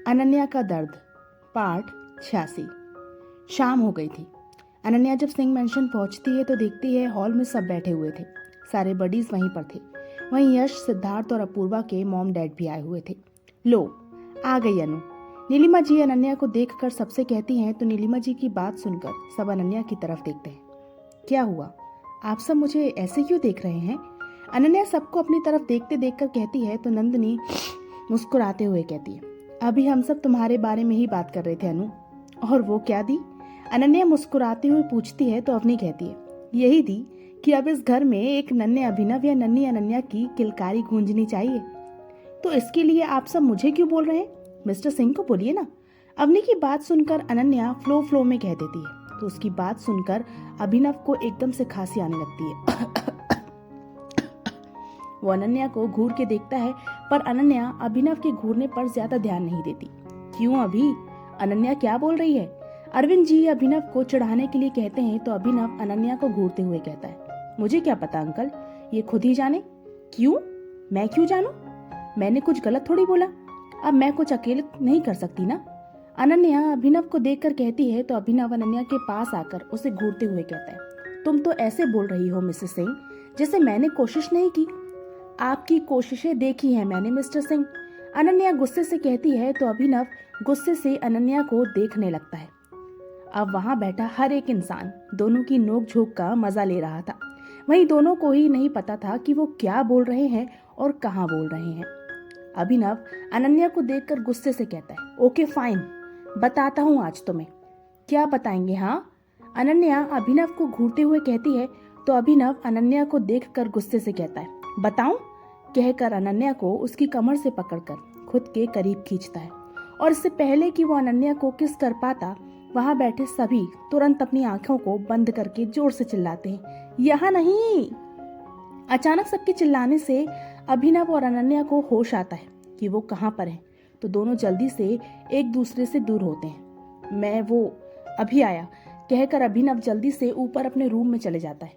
अनन्या का दर्द पार्ट 86। शाम हो गई थी। अनन्या जब सिंह मेंशन पहुंचती है तो देखती है हॉल में सब बैठे हुए थे। सारे बडीज वहीं पर थे। वहीं यश, सिद्धार्थ और अपूर्वा के मॉम डैड भी आए हुए थे। लो, आ गई अनु। नीलिमा जी अनन्या को देखकर सबसे कहती हैं तो नीलिमा जी की बात सुनकर सब अनन्या की तरफ देखते हैं। क्या हुआ? आप सब मुझे ऐसे क्यों देख रहे हैं? अनन्या सबको अपनी तरफ देखते देखकर कहती है तो नंदिनी मुस्कुराते हुए कहती है, अभी हम सब तुम्हारे बारे में ही बात कर रहे थे अनु। और वो क्या दी? अनन्या मुस्कुराते हुए पूछती है तो अवनी कहती है, यही दी कि अब इस घर में एक नन्हे अभिनव या नन्ही अनन्या की किलकारी गूंजनी चाहिए। तो इसके लिए आप सब मुझे क्यों बोल रहे हैं? मिस्टर सिंह को बोलिए ना। अवनी की बात सुनकर अनन्या फ्लो में कह देती है तो उसकी बात सुनकर अभिनव को एकदम से खांसी आने लगती है। वो अनन्या को घूर के देखता है पर अनन्या अभिनव के घूरने पर ज्यादा ध्यान नहीं देती। क्यों अभी? अनन्या क्या बोल रही है? अरविंद जी अभिनव को चिढ़ाने के लिए कहते हैं तो अभिनव अनन्या को घूरते हुए कहता है, मुझे क्या पता अंकल, ये खुद ही जाने। क्यों? मैं क्यों जानूं? मैंने कुछ गलत थोड़ी बोला। अब मैं कुछ अकेले नहीं कर सकती ना। अनन्या अभिनव को देखकर कहती है तो अभिनव अनन्या के पास आकर उसे घूरते हुए कहता है, तुम तो ऐसे बोल रही हो मिसेस सिंह जैसे मैंने कोशिश नहीं की। आपकी कोशिशें देखी हैं मैंने मिस्टर सिंह। अनन्या गुस्से से कहती है तो अभिनव गुस्से से अनन्या को देखने लगता है। अब वहां बैठा हर एक इंसान दोनों की नोक-झोंक का मजा ले रहा था। वहीं दोनों को ही नहीं पता था कि वो क्या बोल रहे हैं और कहां बोल रहे हैं। अभिनव अनन्या को देखकर गुस्से से कहता है, ओके फाइन, बताता हूँ आज तुम्हें। क्या बताएंगे? हाँ? अनन्या अभिनव को घूरते हुए कहती है तो अभिनव अनन्या को देखकर गुस्से से कहता है, बताऊं? कहकर अनन्या को उसकी कमर से पकड़कर खुद के करीब खींचता है और इससे पहले कि वो अनन्या को किस कर पाता, वहां बैठे सभी तुरंत अपनी आंखों को बंद करके जोर से चिल्लाते हैं, यहाँ नहीं। अचानक सबके चिल्लाने से अभिनव और अनन्या को होश आता है कि वो कहां पर हैं, तो दोनों जल्दी से एक दूसरे से दूर होते हैं। मैं वो अभी आया, कहकर अभिनव जल्दी से ऊपर अपने रूम में चले जाता है।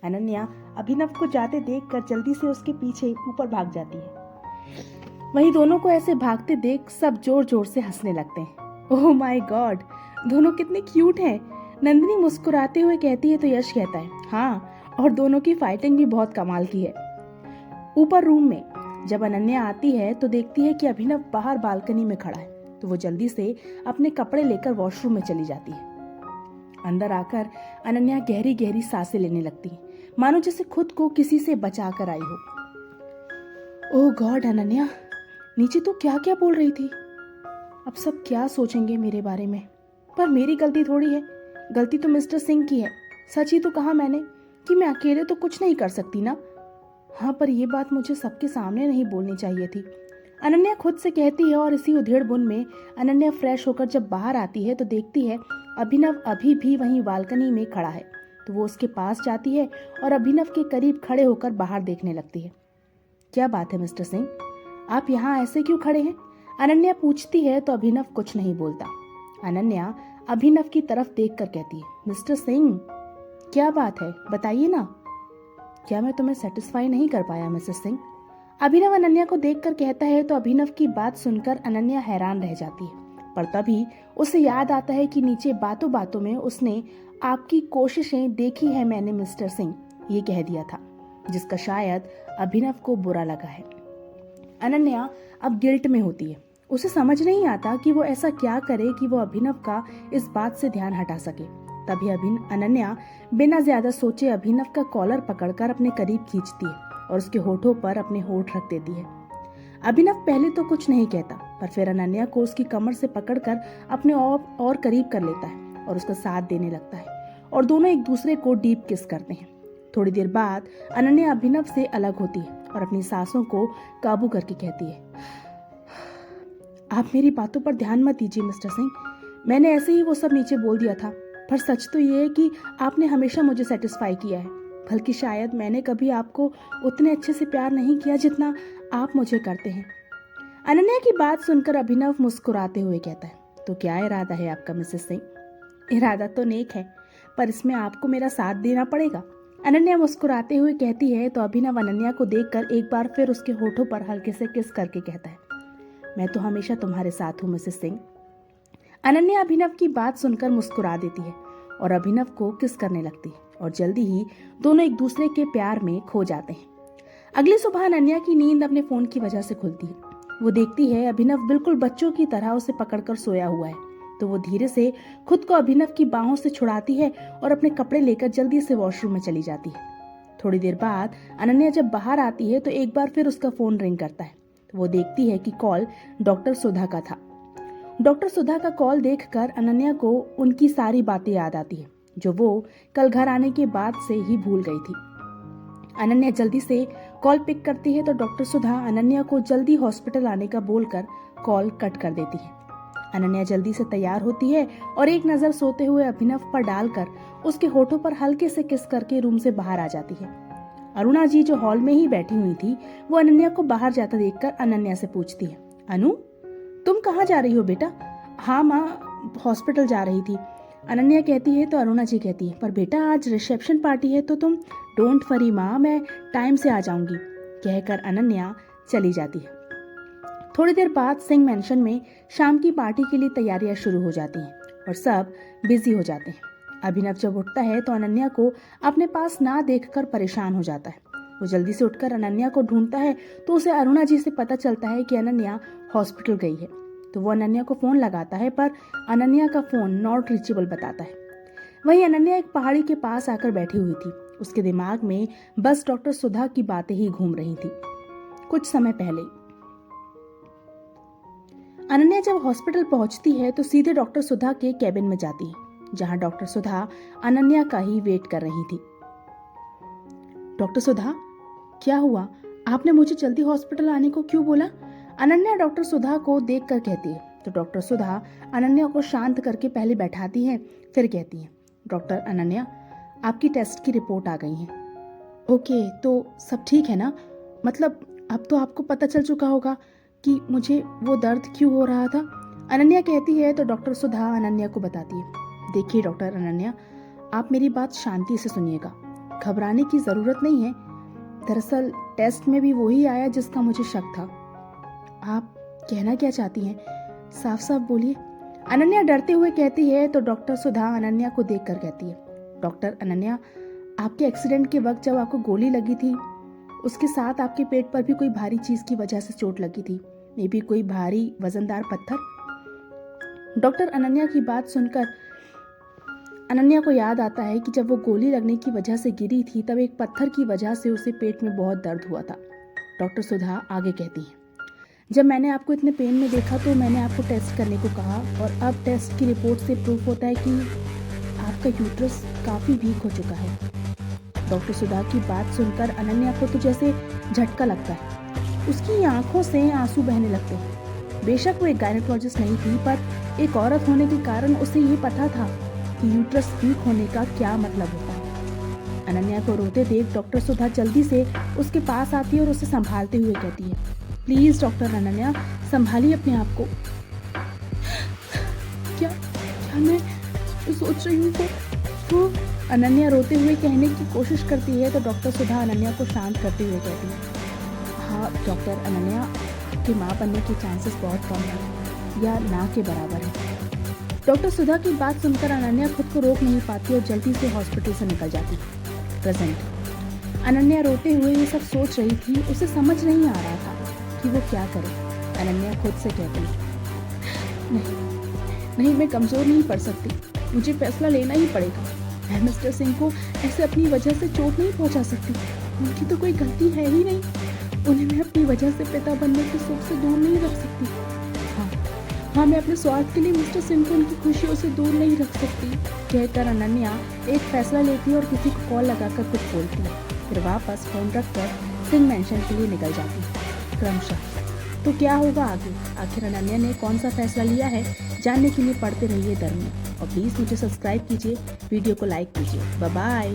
अनन्या अभिनव को जाते देखकर जल्दी से उसके पीछे ऊपर भाग जाती है। वहीं दोनों को ऐसे भागते देख सब जोर जोर से हंसने लगते हैं। ओह माय गॉड, दोनों कितने क्यूट हैं। नंदिनी मुस्कुराते हुए कहती है तो यश कहता है, हाँ, और दोनों की फाइटिंग भी बहुत कमाल की है। ऊपर रूम में जब अनन्या आती है तो देखती है कि अभिनव बाहर बालकनी में खड़ा है, तो वो जल्दी से अपने कपड़े लेकर वॉशरूम में चली जाती है। अंदर आकर अनन्या गहरी गहरी सांसें लेने लगती है, मानो जैसे खुद को किसी से बचा कर आई हो। ओह गॉड अनन्या, नीचे तो क्या क्या बोल रही थी। अब सब क्या सोचेंगे मेरे बारे में? पर मेरी गलती थोड़ी है, गलती तो मिस्टर सिंह की है। सच ही तो कहा मैंने कि मैं अकेले तो कुछ नहीं कर सकती ना। हाँ, पर यह बात मुझे सबके सामने नहीं बोलनी चाहिए थी, अनन्या खुद से कहती है। और इसी उधेड़-बुन में अनन्या फ्रेश होकर जब बाहर आती है तो देखती है अभिनव अभी भी वहीं बालकनी में खड़ा है, तो वो उसके पास जाती है और अभिनव के करीब खड़े होकर बाहर देखने लगती है। क्या बात है मिस्टर सिंह, आप यहाँ ऐसे क्यों खड़े हैं? अनन्या पूछती है तो अभिनव कुछ नहीं बोलता। अनन्या अभिनव की तरफ देखकर कहती है, मिस्टर सिंह क्या बात है, बताइए ना। क्या मैं तुम्हें सेटिस्फाई नहीं कर पाया मिसेस सिंह? अभिनव अनन्या को देखकर कहता है तो अभिनव की बात सुनकर अनन्या हैरान रह जाती है। पर तभी उसे याद आता है कि नीचे बातों बातों में उसने आपकी कोशिशें देखी है मैंने मिस्टर सिंह, ये कह दिया था, जिसका शायद अभिनव को बुरा लगा है। अनन्या अब गिल्ट में होती है। उसे समझ नहीं आता कि वो ऐसा क्या करे कि वो अभिनव का इस बात से ध्यान हटा सके। तभी अनन्या बिना ज्यादा सोचे अभिनव का कॉलर पकड़कर अपने करीब खींचती है और उसके होठों पर अपने होठ रख देती है। अभिनव पहले तो कुछ नहीं कहता, पर फिर अनन्या को उसकी कमर से पकड़कर अपने और करीब कर लेता है और उसका साथ देने लगता है और दोनों एक दूसरे को डीप किस करते हैं। थोड़ी देर बाद अनन्या अभिनव से अलग होती है और अपनी सांसों को काबू करके कहती है, आप मेरी बातों पर ध्यान मत दीजिए मिस्टर सिंह, मैंने ऐसे ही वो सब नीचे बोल दिया था। पर सच तो ये है कि आपने हमेशा मुझे सेटिस्फाई किया है, बल्कि शायद मैंने कभी आपको उतने अच्छे से प्यार नहीं किया जितना आप मुझे करते हैं। अनन्या की बात सुनकर अभिनव मुस्कुराते हुए कहता है, तो क्या इरादा है आपका मिसेस सिंह? इरादा तो नेक है, पर इसमें आपको मेरा साथ देना पड़ेगा। अनन्या मुस्कुराते हुए कहती है तो अभिनव अनन्या को देखकर एक बार फिर उसके होठों पर हल्के से किस करके कहता है, मैं तो हमेशा तुम्हारे साथ हूँ मिसेस सिंह। अनन्या अभिनव की बात सुनकर मुस्कुरा देती है और अभिनव को किस करने लगती है और जल्दी ही दोनों एक दूसरे के प्यार में खो जाते हैं। अगली सुबह अनन्या की नींद अपने फोन की वजह से खुलती है। वो देखती है अभिनव बिल्कुल बच्चों की तरह उसे पकड़कर सोया हुआ है, तो वो धीरे से खुद को अभिनव की बाहों से छुड़ाती है और अपने कपड़े लेकर जल्दी से वॉशरूम में चली जाती है। थोड़ी देर बाद अनन्या जब बाहर आती है तो एक बार फिर उसका फोन रिंग करता है। वो देखती है कि कॉल डॉक्टर सुधा का था। डॉक्टर सुधा का कॉल देखकर अनन्या को उनकी सारी बातें याद आती है जो वो कल घर आने के बाद से ही भूल गई थी। अनन्या जल्दी से कॉल पिक करती है तो डॉक्टर सुधा अनन्या को जल्दी हॉस्पिटल आने का बोलकर कॉल कट कर देती है। अनन्या जल्दी से तैयार होती है और एक नजर सोते हुए अभिनव पर डालकर उसके होठों पर हल्के से किस करके रूम से बाहर आ जाती है। अरुणा जी जो हॉल में ही बैठी हुई थी वो अनन्या को बाहर जाता देखकर अनन्या से पूछती है, अनु तुम कहाँ जा रही हो बेटा? हाँ माँ, हॉस्पिटल जा रही थी, अनन्या कहती है। तो अरुणा जी कहती है, पर बेटा आज रिसेप्शन पार्टी है तो तुम डोंट वरी माँ, मैं टाइम से आ जाऊंगी, कहकर अनन्या चली जाती है। थोड़ी देर बाद सिंह मैंशन में शाम की पार्टी के लिए तैयारियां शुरू हो जाती हैं और सब बिजी हो जाते हैं। अभिनव जब उठता है तो अनन्या को अपने पास ना देखकर परेशान हो जाता है। वो जल्दी से उठकर अनन्या को ढूंढता है तो उसे अरुणा जी से पता चलता है कि अनन्या हॉस्पिटल गई है। तो वो अनन्या को फोन लगाता है पर अनन्या का फोन नॉट रीचेबल बताता है। वहीं अनन्या एक पहाड़ी के पास आकर बैठी हुई थी। उसके दिमाग में बस डॉक्टर सुधा की बातें ही घूम रही थी। कुछ समय पहले अनन्या जब हॉस्पिटल पहुंचती है तो सीधे डॉक्टर सुधा के कैबिन में जाती है जहां डॉक्टर सुधा अनन्या का ही वेट कर रही थी। डॉक्टर सुधा, क्या हुआ? आपने मुझे जल्दी हॉस्पिटल आने को क्यों बोला? अनन्या डॉक्टर सुधा को देखकर कहती है। तो डॉक्टर सुधा अनन्या को शांत करके पहले बैठाती है, फिर कहती है, डॉक्टर अनन्या, आपकी टेस्ट की रिपोर्ट आ गई है। ओके, तो सब ठीक है ना? मतलब अब तो आपको पता चल चुका होगा कि मुझे वो दर्द क्यों हो रहा था? अनन्या कहती है। तो डॉक्टर सुधा अनन्या को बताती है, देखिए डॉक्टर अनन्या, आप मेरी बात शांति से सुनिएगा, घबराने की जरूरत नहीं है। दरअसल टेस्ट में भी वही आया जिसका मुझे शक था। आप कहना क्या चाहती हैं? साफ साफ बोलिए, अनन्या डरते हुए कहती है। तो डॉक्टर सुधा अनन्या को देखकर कहती है, डॉक्टर अनन्या, आपके एक्सीडेंट के वक्त जब आपको गोली लगी थी उसके साथ आपके पेट पर भी कोई भारी चीज की वजह से चोट लगी थी, मे भी कोई भारी वजनदार पत्थर। डॉक्टर अनन्या की बात सुनकर अनन्या को याद आता है कि जब वो गोली लगने की वजह से गिरी थी तब एक पत्थर की वजह से उसे पेट में बहुत दर्द हुआ था। डॉक्टर सुधा आगे कहती है, जब मैंने आपको इतने पेन में देखा तो मैंने आपको टेस्ट करने को कहा और अब टेस्ट की रिपोर्ट से प्रूफ होता है कि आपका यूट्रस काफ़ी वीक हो चुका है। डॉक्टर सुधा की बात सुनकर अनन्या को तो जैसे झटका लगता है। उसकी आंखों से आंसू बहने लगते हैं। बेशक वो एक गायनेकोलॉजिस्ट नहीं थी, पर एक औरत होने के कारण उसे ये पता था कि यूट्रस वीक होने का क्या मतलब होता है। अनन्या को रोते देख डॉक्टर सुधा जल्दी से उसके पास आती है और उसे संभालते हुए कहती है, प्लीज डॉक्टर अनन्या, संभालिए अपने आप को। क्या मैं सोच रही हूँ तो अनन्या रोते हुए कहने की कोशिश करती है। तो डॉक्टर सुधा अनन्या को शांत करते हुए कहती है, हाँ डॉक्टर अनन्या, आपकी माँ बनने के चांसेस बहुत कम है या ना के बराबर है। डॉक्टर सुधा की बात सुनकर अनन्या खुद को रोक नहीं पाती और जल्दी से हॉस्पिटल से निकल जाती। प्रेजेंट अनन्या रोते हुए ये सब सोच रही थी। उसे समझ नहीं आ रहा था कि वो क्या करे। अनन्या खुद से कहती, नहीं, मैं कमजोर नहीं पड़ सकती, मुझे फैसला लेना ही पड़ेगा। मैं मिस्टर सिंह को ऐसे अपनी वजह से चोट नहीं पहुंचा सकती। उनकी तो कोई गलती है ही नहीं। उन्हें मैं अपनी वजह से पिता बनने के सुख से दूर नहीं रख सकती। हाँ, मैं अपने स्वार्थ के लिए मिस्टर सिंह को उनकी खुशियों से दूर नहीं रख सकती, कहकर अनन्या एक फैसला लेती है और किसी को कॉल लगाकर कुछ बोलती है। फिर वापस फोन रखकर सिंह मैंशन के लिए निकल जाती है क्रमशः। तो क्या होगा आगे? आखिर अनन्या ने कौन सा फैसला लिया है, जानने के लिए पढ़ते रहिए धर्म में। और प्लीज़ मुझे सब्सक्राइब कीजिए, वीडियो को लाइक कीजिए। Bye bye.